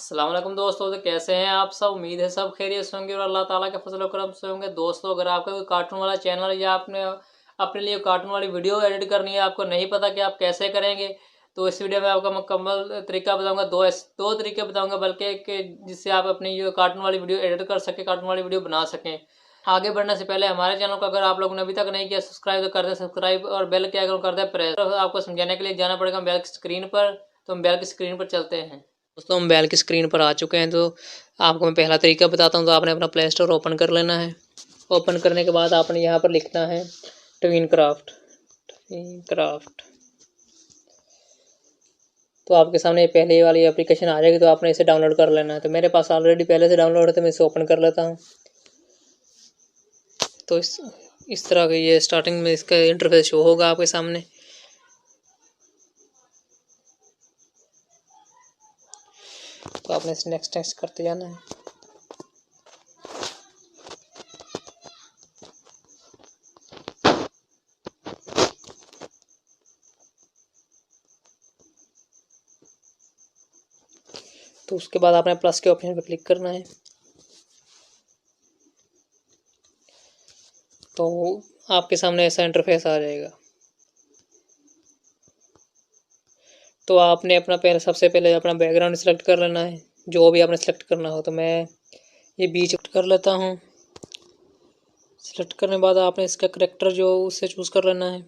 अस्सलाम वालेकुम दोस्तों, तो कैसे हैं आप सब। उम्मीद है सब खैरियत से होंगे और अल्लाह ताला के फजल करम से होंगे। दोस्तों, अगर आपका कोई कार्टून वाला चैनल या आपने अपने लिए कार्टून वाली वीडियो एडिट करनी है, आपको नहीं पता कि आप कैसे करेंगे, तो इस वीडियो में आपका मुकम्मल तरीका बताऊंगा। दो तरीके बताऊंगा बल्कि कि जिससे आप अपनी जो कार्टून वाली वीडियो एडिट कर सकें, कार्टून वाली वीडियो बना सकें। आगे बढ़ने से पहले हमारे चैनल को अगर आप लोगों ने अभी तक नहीं किया सब्सक्राइब तो कर दें सब्सक्राइब, और बेल के आइकन कर दें प्रेस। आपको समझाने के लिए जाना पड़ेगा बेल की स्क्रीन पर, तो हम बेल की स्क्रीन पर चलते हैं। दोस्तों, हम बैल की स्क्रीन पर आ चुके हैं। तो आपको मैं पहला तरीका बताता हूँ। तो आपने अपना प्ले स्टोर ओपन कर लेना है। ओपन करने के बाद आपने यहाँ पर लिखना है ट्विनक्राफ्ट। तो आपके सामने पहले वाली एप्लीकेशन आ जाएगी, तो आपने इसे डाउनलोड कर लेना है। तो मेरे पास ऑलरेडी पहले से डाउनलोड है, तो मैं इसे ओपन कर लेता हूँ। तो इस तरह का ये स्टार्टिंग में इसका इंटरफेस शो होगा आपके सामने। तो आपने इसे नेक्स्ट करते जाना है। तो उसके बाद आपने प्लस के ऑप्शन पर क्लिक करना है। तो आपके सामने ऐसा इंटरफेस आ जाएगा। तो आपने अपना सबसे पहले अपना बैकग्राउंड सेलेक्ट कर लेना है, जो भी आपने सेलेक्ट करना हो। तो मैं ये बीच सेलेक्ट कर लेता हूँ। सेलेक्ट करने के बाद आपने इसका करेक्टर जो उससे चूज़ कर लेना है।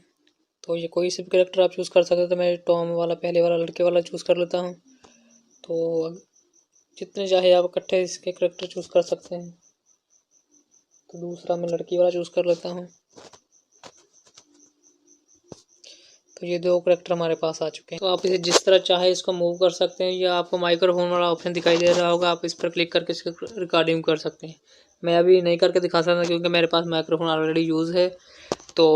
तो ये कोई सी भी करेक्टर आप चूज़ कर सकते हो। तो मैं टॉम वाला पहले वाला लड़के वाला चूज़ कर लेता हूँ। तो जितने चाहे आप इकट्ठे इसके करेक्टर चूज़ कर सकते हैं। तो दूसरा मैं लड़की वाला चूज़ कर लेता हूँ। तो ये दो करेक्टर हमारे पास आ चुके हैं। तो आप इसे जिस तरह चाहे इसको मूव कर सकते हैं, या आपको माइक्रोफोन वाला ऑप्शन दिखाई दे रहा होगा, आप इस पर क्लिक करके इसकी रिकॉर्डिंग कर सकते हैं। मैं अभी नहीं करके दिखा सकता क्योंकि मेरे पास माइक्रोफोन ऑलरेडी यूज़ है। तो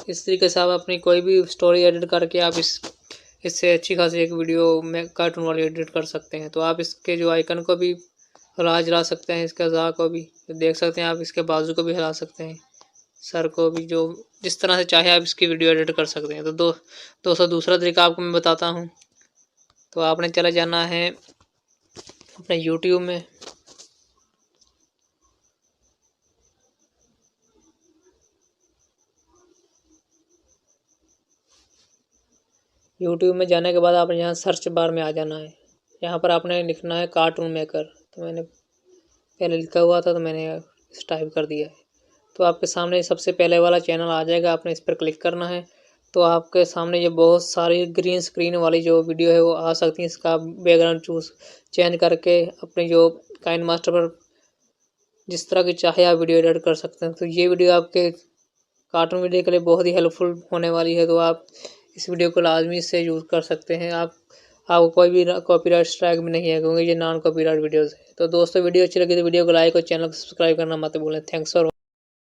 इस तरीके से आप अपनी कोई भी स्टोरी एडिट करके आप इससे अच्छी खासी एक वीडियो में कार्टून वाली एडिट कर सकते हैं। तो आप इसके जो आइकन को भी हिला सकते हैं, इसका ज़ा को भी देख सकते हैं आप, इसके बाजू को भी हिला सकते हैं, सर को भी, जो जिस तरह से चाहे आप इसकी वीडियो एडिट कर सकते हैं। तो दोस्तों, दूसरा तरीका आपको मैं बताता हूँ। तो आपने चले जाना है अपने यूट्यूब में। यूट्यूब में जाने के बाद आपने यहाँ सर्च बार में आ जाना है। यहाँ पर आपने लिखना है कार्टून मेकर। तो मैंने पहले लिखा हुआ था, तो मैंने इस टाइप कर दिया है। तो आपके सामने सबसे पहले वाला चैनल आ जाएगा, आपने इस पर क्लिक करना है। तो आपके सामने ये बहुत सारी ग्रीन स्क्रीन वाली जो वीडियो है वो आ सकती है। इसका बैकग्राउंड चेंज करके अपने जो काइन मास्टर पर जिस तरह की चाहे आप वीडियो एडिट कर सकते हैं। तो ये वीडियो आपके कार्टून वीडियो के लिए बहुत ही हेल्पफुल होने वाली है। तो आप इस वीडियो को लाजमी से यूज़ कर सकते हैं। आपको कोई भी कॉपीराइट स्ट्राइक भी नहीं है, क्योंकि ये नॉन कॉपीराइट वीडियोज़ है। तो दोस्तों, वीडियो अच्छी लगी तो वीडियो को लाइक और चैनल को सब्सक्राइब करना मत भूलें। Thanks for